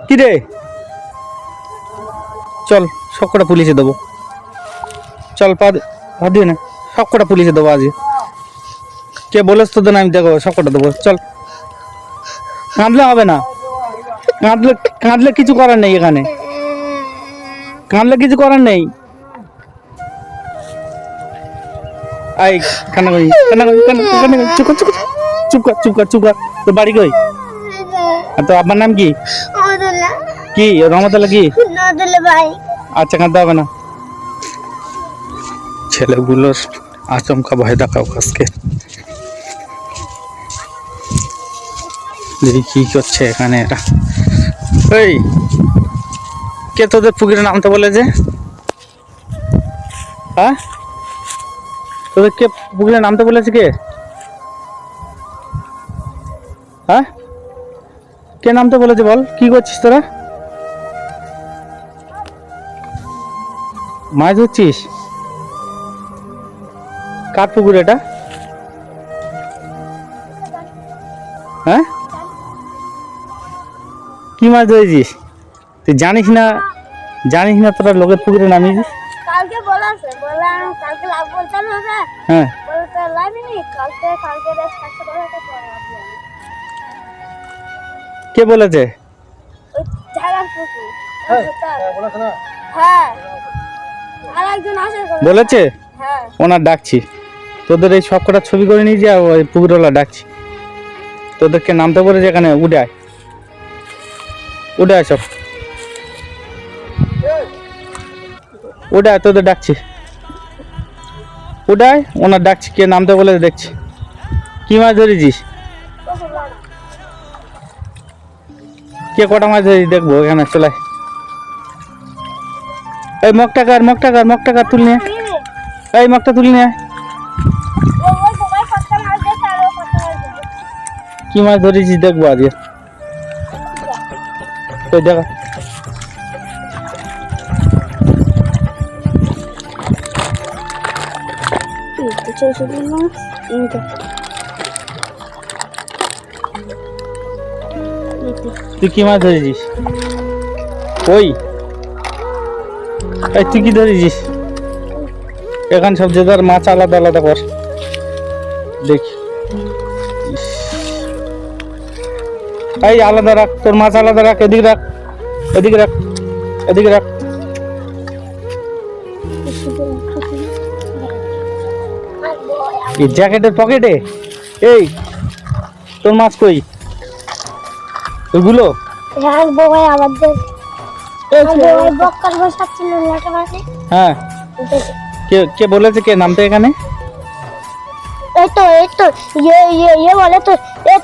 কি রে চল সব কটা পুলিশে দেবো চল পা দিয়ে না সব কটা পুলিশে দেবো আজ কে বলেছ তোদের আমি দেখো সব কটা দেবো চল কাঁদলে হবে না কাঁদলে কাঁদলে কিছু করার নেই এখানে কাঁদলে কিছু করার নেই আই কান্না করি চুপ কর চুপ কর চুপ কর চুপ কর তোর বাড়ি কই আর তোর আব্বার নাম কি কি রহমতুল্লাহ কি আচ্ছা কাঁদতে হবে না ছেলেগুলোর আচমকা ভয় দেখাও আজকে দেখি কি করছে এখানে এটা এই কে তোদের পুকুরে নামতে বলেছে হ্যাঁ তোদের কে পুকুরে নামতে বলেছে কে হ্যাঁ কে নামতে বলেছে বল কি করছিস তোরা মাছ ধরছিস কার পুকুর এটা হ্যাঁ কি মাছ ধরেছিস তুই জানিস না তোরা লোকের পুকুরে নামিয়েছিস কালকে বলেছে বলে আমি কালকে লাভ বলতাম না হ্যাঁ বলতে লাভিনি কালকে রেস কাটতে করে একটা পড়া কে বলেছে ওই জায়গার পুকুর বলেছে না হ্যাঁ আরেকজন আসে বলেছে হ্যাঁ ওনার ডাকছি তোদের এই সব কটা ছবি করে নিয়ে যা ওই পুকুরওয়ালা ডাকছি তোদেরকে নামতে বলেছে এখানে উঠে আয় সব উঠে আয় তোদের ডাকছি উঠে আয় ওনার ডাকছি কে নামতে বলেছে দেখছি কি মাছ ধরেছিস কে কটা মাছ ধরেছিস দেখবো এখানে চলে এই মগ টাকার তুল নিয়ে এই মগটা তুল নিয়ে ওই সবাই পাঁচটা মাছ দিয়েছে আর ও পাঁচটা মাছ দিয়েছে কি মাছ ধরেছিস দেখবো আজকে তো দেখা তুই কি মাছ ধরেছিস ওই তুই কি ধরেছিস এখানে সব যে যার মাছ আলাদা আলাদা কর দেখি এই আলাদা রাখ তোর মাছ আলাদা রাখ এদিকে রাখ এই জ্যাকেটের পকেটে এই তোর মাছ কই ওইগুলো হ্যাঁ বই আমাদের এই বক্কার বসাচ্ছিল লেখা আছে হ্যাঁ কে বলেছে কে নামতে এখানে এই তো ইয়ে বলে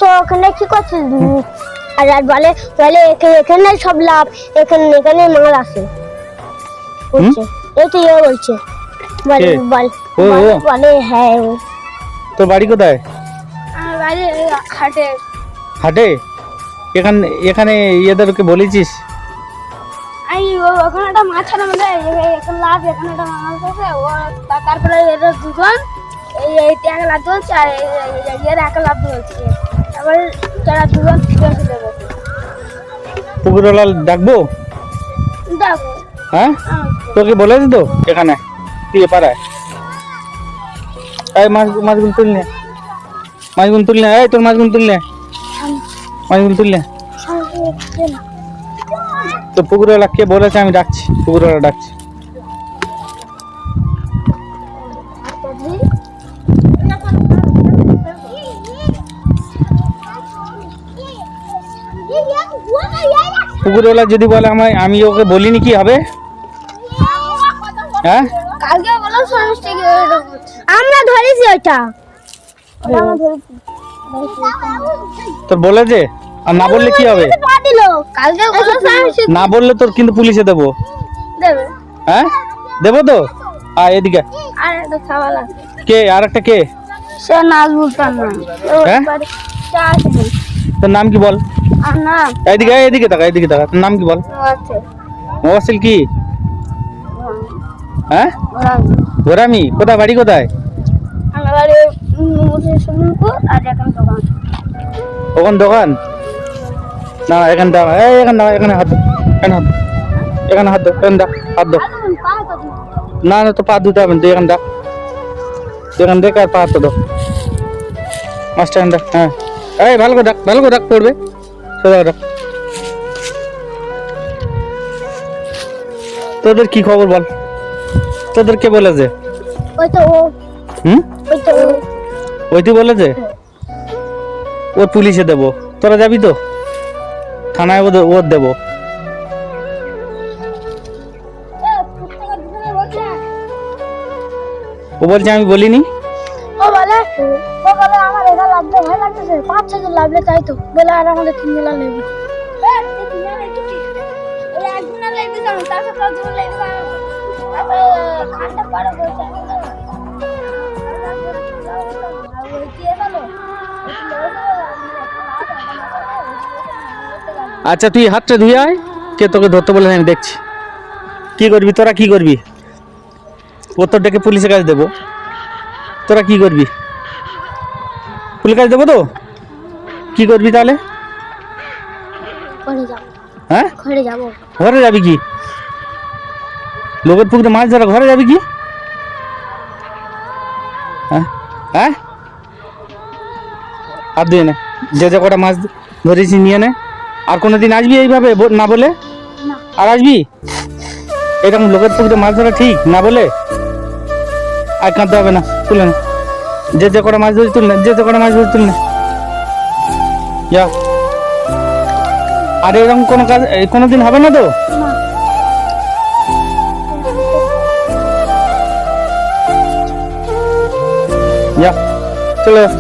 তো ওখানে কি করছিস আর বলে এখানে সব লাভ এখানে মাল আছে বলছে এই তো ইয়ে বলছে বলে হ্যাঁ তোর বাড়ি কোথায় আমার বাড়ি হাটে এখানে ইয়েদেরকে বলেছিস ওখানে একটা মাছ আছে মানে এখানে লাভ এখানে একটা মাছ আছে ও তারপরে এরা দুজন এইটা এক লাভ ধরছে আর এর এক লাভ ধরছে তারপরে যারা দুজন বেশি দেবে পুকুরওয়ালা ডাকবো দেখো হ্যাঁ তোকে বলেছি তো এখানে দিয়ে পাড়ায় এই মাছগুলো তুল নে এই তোর মাছগুলো তুল নে তো পুকুরওয়ালা কে বলেছে আমি ডাকছি পুকুরওয়ালা ডাকছি পুকুরওয়ালা যদি বলে আমি ওকে বলিনি কি হবে হ্যাঁ কালকে বললাম আমরা ধরেছি ওটা তোর বলেছে আর না বললে কি হবে কালকে না বললে তোর কিন্তু পুলিশে দেবো দেবে হ্যাঁ দেবো তো এদিকে আর একটা খাবার আছে কে আর একটা কে সে নাচ বলতাম না হ্যাঁ তোর নাম কি বল আর না এদিকে তাকা তোর নাম কি বল আছে মোবাইল কি হ্যাঁ গোরামি কোথায় বাড়ি কোথায় আমার বাড়ি সুমনপুর আর এখন দোকান ওখান দোকান না এখানে দাঁড়া, এই এখানে দাঁড়া, এখানে হাত দে, এখানে হাত দে, এখানে হাত দে, এখানে দাও, হাত দাও। না না তো পা ধুতে হবে না, তুই এখানে দাও, তুই এখানে দেখ আর পা হাত দাও। মাস্টার এখানে দেখ, হ্যাঁ এই ভালো করে ডাক, ভালো করে ডাক, পড়বে সোজা ডাক। তোদের কি খবর বল, তোদের কে বলেছে? ওই তো ও, হুম, ওই তো ও। ওই তুই বলেছে ওর পুলিশে দেবো, তোরা যাবি তো থানায় ওর দেবো। ও বলছে আমি বলিনি। ও বলে আমার একা লাগবে, ভয় লাগতেছে, 5-6 জন লাগবে, তাই তো বলে আর আমাদের 3 জন লাগবে। আচ্ছা তুই হাতটা ধুয়ে আয়, কে তোকে ধরতে বলে আমি দেখছি। কি করবি তোরা, কি করবি? ও তোর ডেকে পুলিশের কাছে দেবো, তোরা কি করবি? পুলিশের কাছে দেবো তো, কি করবি তাহলে? ঘরে যাবো, হ্যাঁ ঘরে যাবো। ঘরে যাবি কি? লোকের পুকুরে মাছ ধরা, ঘরে যাবি কি? হ্যাঁ হ্যাঁ, হাত দিয়ে নে, যে যে কটা মাছ ধরেছি নিয়ে নে। আর কোনোদিন আসবি এইভাবে না বলে? না। আর আসবি এরকম লোকের পুকুরে মাছ ধরা ঠিক না বলে? আর কাঁদতে হবে না, তুলে না, যে যে কটা মাছ ধরি তুল না, যে যে কটা মাছ ধরি তুল না, যা। আর এরকম কোনো কাজ কোনোদিন হবে না তো? না। যা, চলে যা।